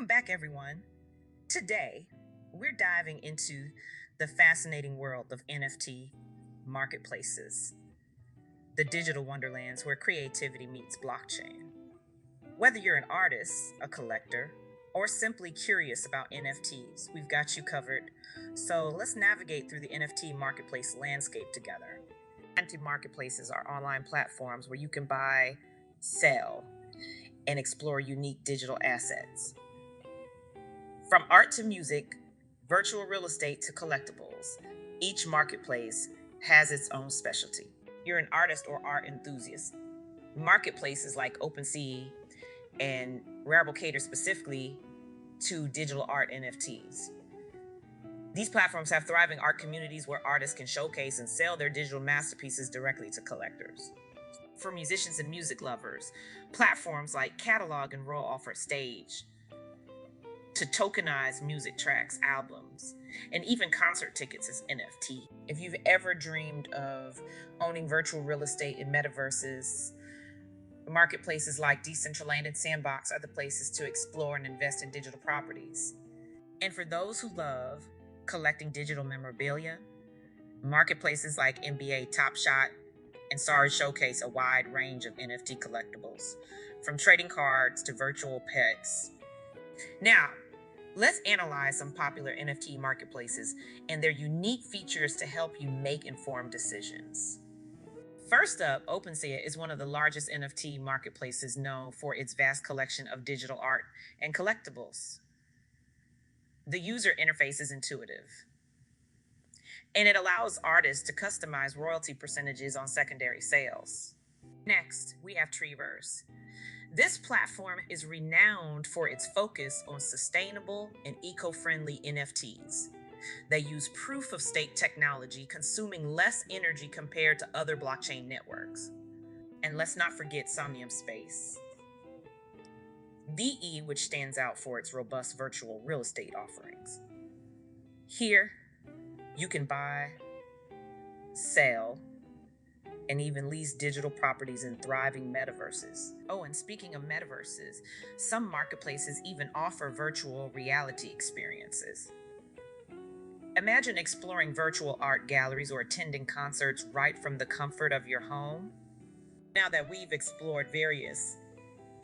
Welcome back, everyone. Today, we're diving into the fascinating world of NFT marketplaces, the digital wonderlands where creativity meets blockchain. Whether you're an artist, a collector, or simply curious about NFTs, we've got you covered. So let's navigate through the NFT marketplace landscape together. NFT marketplaces are online platforms where you can buy, sell, and explore unique digital assets. From art to music, virtual real estate to collectibles, each marketplace has its own specialty. You're an artist or art enthusiast. Marketplaces like OpenSea and Rarible cater specifically to digital art NFTs. These platforms have thriving art communities where artists can showcase and sell their digital masterpieces directly to collectors. For musicians and music lovers, platforms like Catalog and Roll offer a stage to tokenize music tracks, albums, and even concert tickets as NFT. If you've ever dreamed of owning virtual real estate in metaverses, marketplaces like Decentraland and Sandbox are the places to explore and invest in digital properties. And for those who love collecting digital memorabilia, marketplaces like NBA Top Shot and Sorry showcase a wide range of NFT collectibles, from trading cards to virtual pets. Now, let's analyze some popular NFT marketplaces and their unique features to help you make informed decisions. First up, OpenSea is one of the largest NFT marketplaces known for its vast collection of digital art and collectibles. The user interface is intuitive, and it allows artists to customize royalty percentages on secondary sales. Next, we have Treeverse. This platform is renowned for its focus on sustainable and eco-friendly NFTs. They use proof-of-stake technology, consuming less energy compared to other blockchain networks. And let's not forget Somnium Space, VE, which stands out for its robust virtual real estate offerings. Here, you can buy, sell, and even lease digital properties in thriving metaverses. Oh, and speaking of metaverses, some marketplaces even offer virtual reality experiences. Imagine exploring virtual art galleries or attending concerts right from the comfort of your home. Now that we've explored various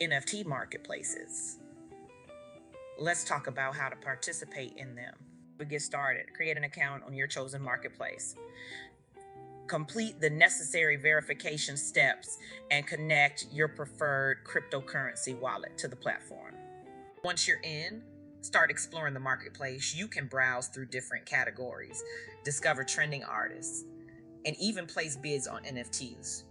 NFT marketplaces, let's talk about how to participate in them. To get started, create an account on your chosen marketplace. Complete the necessary verification steps and connect your preferred cryptocurrency wallet to the platform. Once you're in, start exploring the marketplace. You can browse through different categories, discover trending artists, and even place bids on NFTs.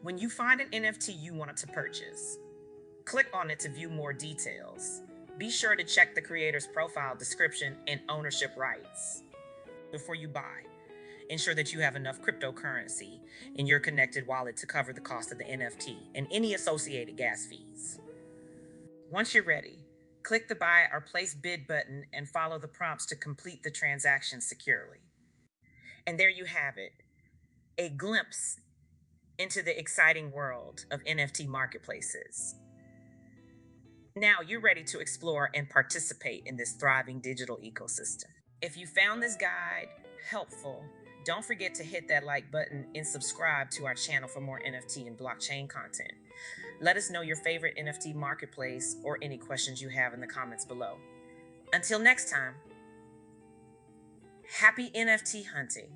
When you find an NFT you wanted to purchase, click on it to view more details. Be sure to check the creator's profile description and ownership rights before you buy. Ensure that you have enough cryptocurrency in your connected wallet to cover the cost of the NFT and any associated gas fees. Once you're ready, click the buy or place bid button and follow the prompts to complete the transaction securely. And there you have it, a glimpse into the exciting world of NFT marketplaces. Now you're ready to explore and participate in this thriving digital ecosystem. If you found this guide helpful, don't forget to hit that like button and subscribe to our channel for more NFT and blockchain content. Let us know your favorite NFT marketplace or any questions you have in the comments below. Until next time, happy NFT hunting.